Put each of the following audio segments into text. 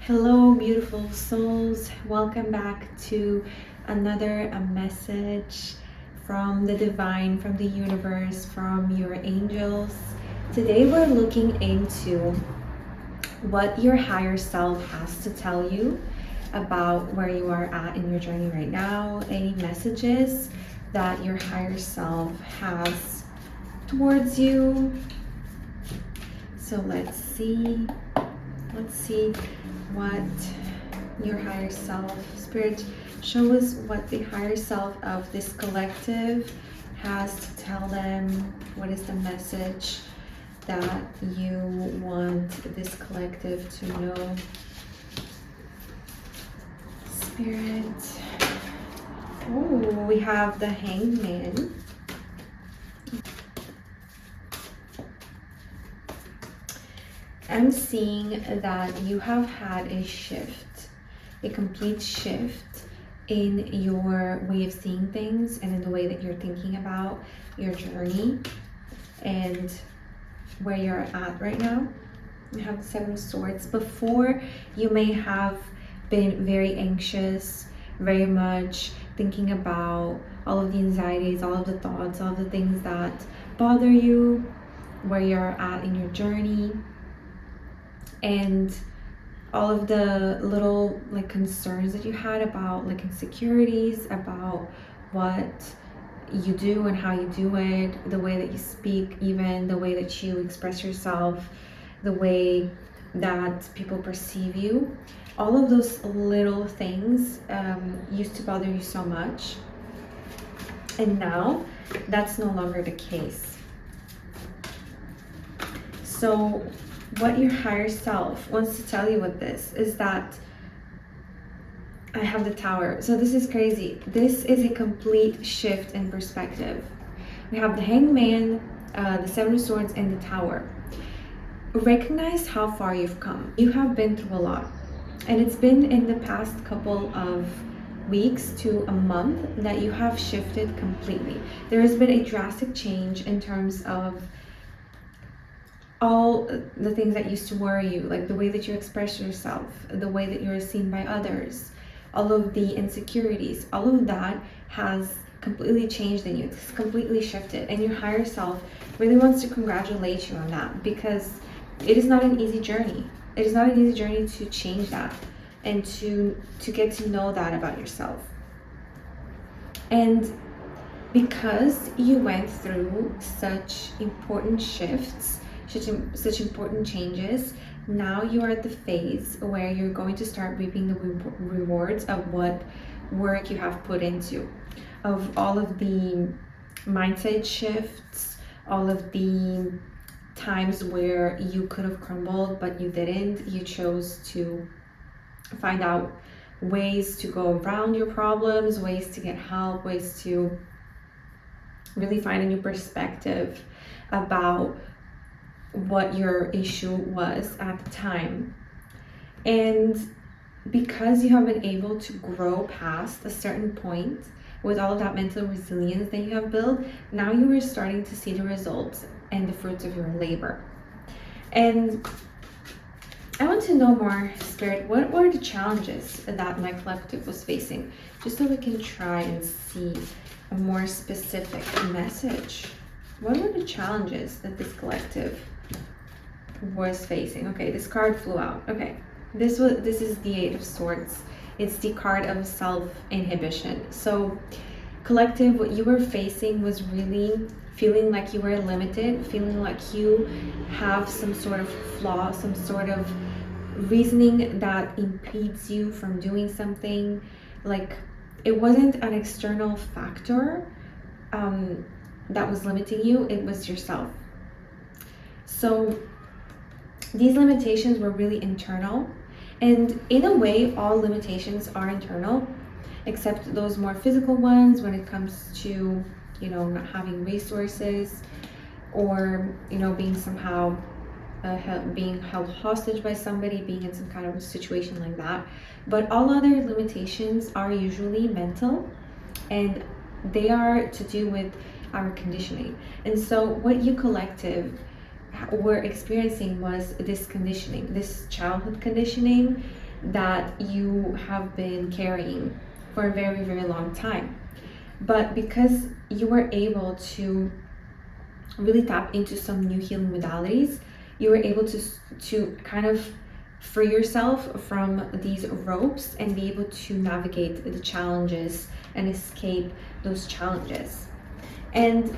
Hello, beautiful souls. Welcome back to another message from the divine, from the universe, from your angels. Today, we're looking into what your higher self has to tell you about where you are at in your journey right now, any messages that your higher self has towards you. So let's see what your higher self, spirit, show us what the higher self of this collective has to tell them. What is the message that you want this collective to know? Spirit. Oh, we have the Hanged Man. I'm seeing that you have had a shift, a complete shift in your way of seeing things and in the way that you're thinking about your journey and where you're at right now. You have the Seven of Swords. Before, you may have been very anxious, very much thinking about all of the anxieties, all of the thoughts, all of the things that bother you, where you're at in your journey, and all of the little concerns that you had about insecurities, about what you do and how you do it, the way that you speak, even the way that you express yourself, the way that people perceive you. All of those little things used to bother you so much, and now that's no longer the case. So what your higher self wants to tell you with this is that I have the Tower. So this is crazy. This is a complete shift in perspective. We have the Hanged Man, the Seven of Swords, and the Tower. Recognize how far you've come. You have been through a lot, and it's been in the past couple of weeks to a month that you have shifted completely. There has been a drastic change in terms of all the things that used to worry you, like the way that you express yourself, the way that you're seen by others, all of the insecurities, all of that has completely changed in you. It's completely shifted, and your higher self really wants to congratulate you on that, because it is not an easy journey. It is not an easy journey to change that and to get to know that about yourself. And because you went through such important shifts, such important changes, now you are at the phase where you're going to start reaping the rewards of what work you have put into, of all of the mindset shifts, all of the times where you could have crumbled but you didn't. You chose to find out ways to go around your problems, ways to get help, ways to really find a new perspective about what your issue was at the time. And because you have been able to grow past a certain point with all of that mental resilience that you have built, now you are starting to see the results and the fruits of your labor. And I want to know more, Spirit, what were the challenges that my collective was facing, just so we can try and see a more specific message. What were the challenges that this collective was facing? Okay, this card flew out. Okay, this is the Eight of Swords. It's the card of self-inhibition. So collective, what you were facing was really feeling like you were limited, feeling like you have some sort of flaw, some sort of reasoning that impedes you from doing something. Like it wasn't an external factor that was limiting you, it was yourself. So these limitations were really internal, and in a way all limitations are internal, except those more physical ones when it comes to, not having resources, or being somehow being held hostage by somebody, being in some kind of a situation like that. But all other limitations are usually mental, and they are to do with our conditioning. And so what you collective were experiencing was this conditioning, this childhood conditioning that you have been carrying for a very, very long time. But because you were able to really tap into some new healing modalities, you were able to kind of free yourself from these ropes and be able to navigate the challenges and escape those challenges. And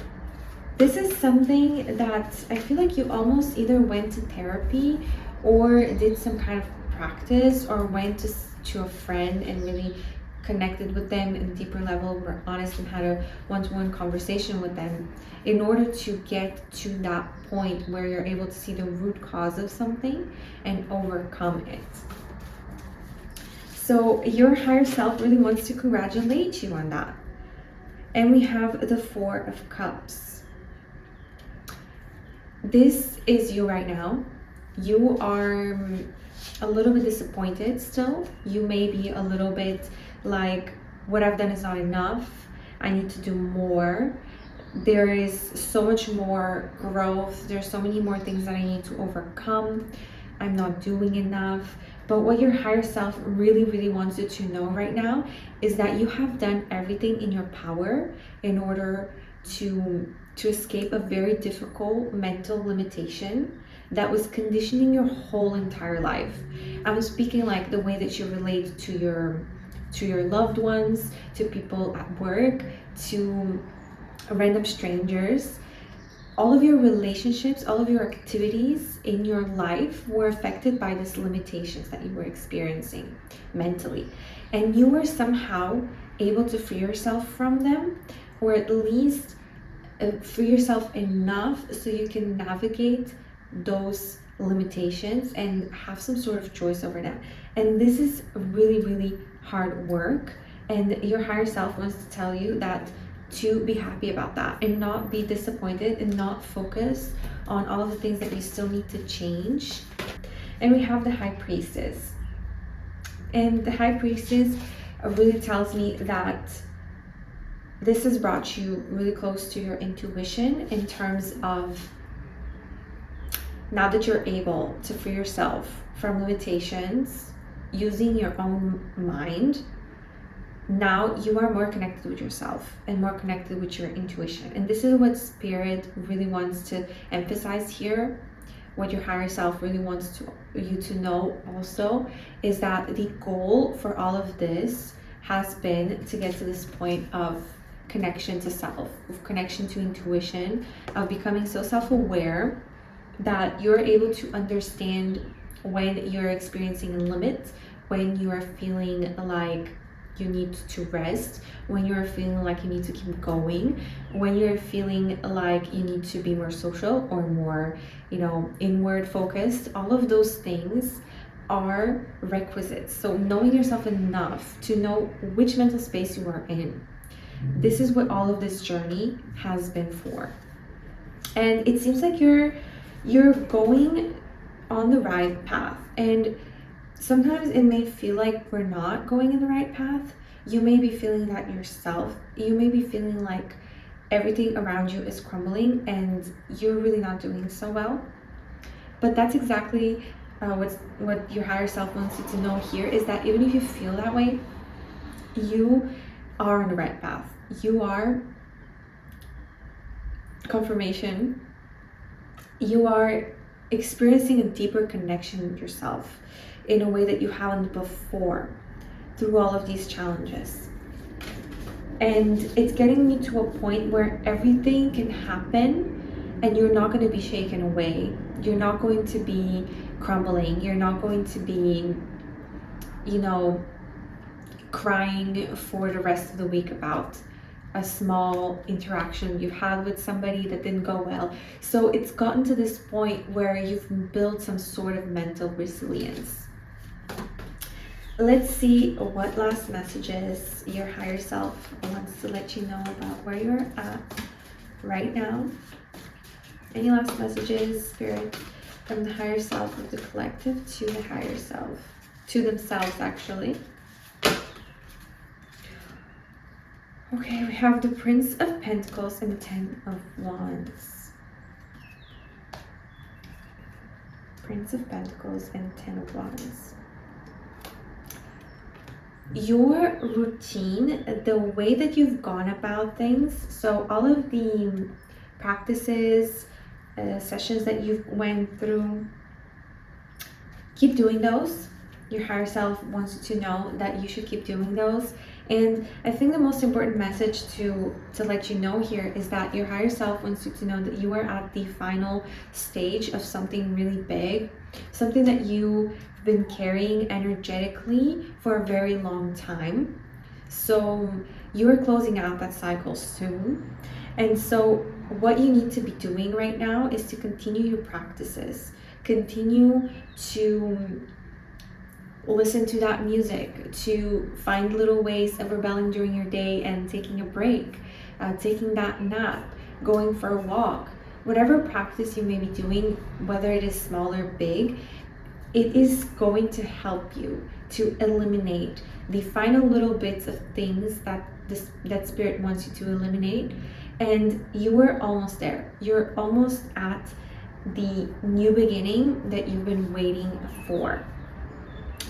this is something that I feel like you almost either went to therapy or did some kind of practice, or went to a friend and really connected with them in a deeper level, were honest and had a one-to-one conversation with them in order to get to that point where you're able to see the root cause of something and overcome it. So your higher self really wants to congratulate you on that. And we have the Four of Cups. This is you right now. You are a little bit disappointed still. You may be a little bit like, what I've done is not enough. I need to do more. There is so much more growth. There's so many more things that I need to overcome. I'm not doing enough. But what your higher self really, really wants you to know right now is that you have done everything in your power in order to escape a very difficult mental limitation that was conditioning your whole entire life. I'm speaking like the way that you relate to your loved ones, to people at work, to random strangers. All of your relationships, all of your activities in your life were affected by these limitations that you were experiencing mentally. And you were somehow able to free yourself from them, or at least free yourself enough so you can navigate those limitations and have some sort of choice over them. And this is really, really hard work. And your higher self wants to tell you that to be happy about that and not be disappointed and not focus on all of the things that you still need to change. And we have the High Priestess. And the High Priestess really tells me that this has brought you really close to your intuition in terms of, now that you're able to free yourself from limitations using your own mind, now you are more connected with yourself and more connected with your intuition. And this is what Spirit really wants to emphasize here. What your higher self really wants you to know also is that the goal for all of this has been to get to this point of connection to self, of connection to intuition, of becoming so self-aware that you're able to understand when you're experiencing a limit, when you are feeling like you need to rest, when you're feeling like you need to keep going, when you're feeling like you need to be more social or more, inward focused. All of those things are requisites. So knowing yourself enough to know which mental space you are in. This is what all of this journey has been for. And it seems like you're going on the right path. And sometimes it may feel like we're not going in the right path. You may be feeling that yourself. You may be feeling like everything around you is crumbling and you're really not doing so well. But that's exactly what your higher self wants you to know here, is that even if you feel that way, you are on the right path. You are confirmation. You are experiencing a deeper connection with yourself in a way that you haven't before through all of these challenges. And it's getting you to a point where everything can happen and you're not going to be shaken away. You're not going to be crumbling. You're not going to be, crying for the rest of the week about a small interaction you had with somebody that didn't go well. So it's gotten to this point where you've built some sort of mental resilience. Let's see what last messages your higher self wants to let you know about where you're at right now. Any last messages, Spirit, from the higher self of the collective to the higher self, to themselves actually. Okay, we have the Prince of Pentacles and the Ten of Wands. Prince of Pentacles and Ten of Wands. your routine, the way that you've gone about things, so all of the practices, sessions that you've went through, keep doing those. Your higher self wants you to know that you should keep doing those. And I think the most important message to let you know here is that your higher self wants you to know that you are at the final stage of something really big, something that you've been carrying energetically for a very long time. So you are closing out that cycle soon. And so what you need to be doing right now is to continue your practices, continue to listen to that music, to find little ways of rebelling during your day and taking a break, taking that nap, going for a walk, whatever practice you may be doing, whether it is small or big, it is going to help you to eliminate the final little bits of things that spirit wants you to eliminate. And you are almost there. You're almost at the new beginning that you've been waiting for.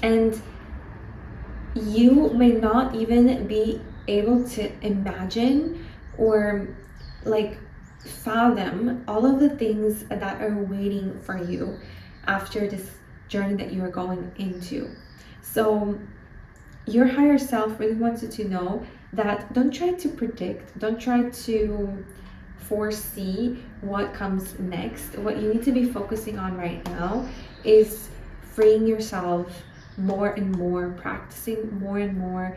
And you may not even be able to imagine or like fathom all of the things that are waiting for you after this journey that you are going into. So your higher self really wants you to know that don't try to predict, don't try to foresee what comes next. What you need to be focusing on right now is freeing yourself more and more, practicing more and more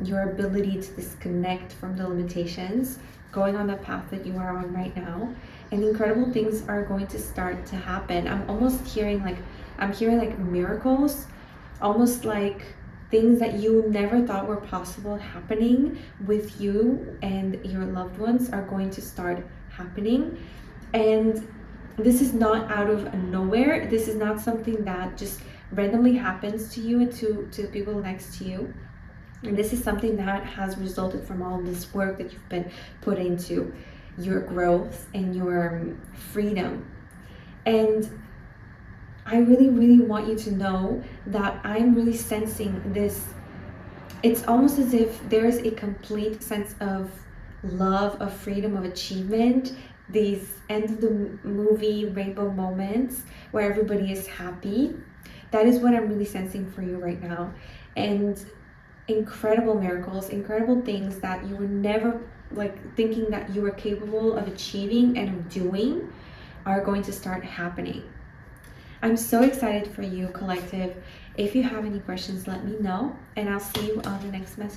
your ability to disconnect from the limitations, going on the path that you are on right now, and incredible things are going to start to happen. I'm hearing like miracles, almost like things that you never thought were possible happening with you and your loved ones are going to start happening. And this is not out of nowhere. This is not something that just randomly happens to you and to the people next to you. And this is something that has resulted from all this work that you've been put into your growth and your freedom. And I really, really want you to know that I'm really sensing this. It's almost as if there's a complete sense of love, of freedom, of achievement, these end of the movie rainbow moments where everybody is happy. That is what I'm really sensing for you right now. And incredible miracles, incredible things that you were never like thinking that you were capable of achieving and of doing are going to start happening. I'm so excited for you, collective. If you have any questions, let me know, and I'll see you on the next message.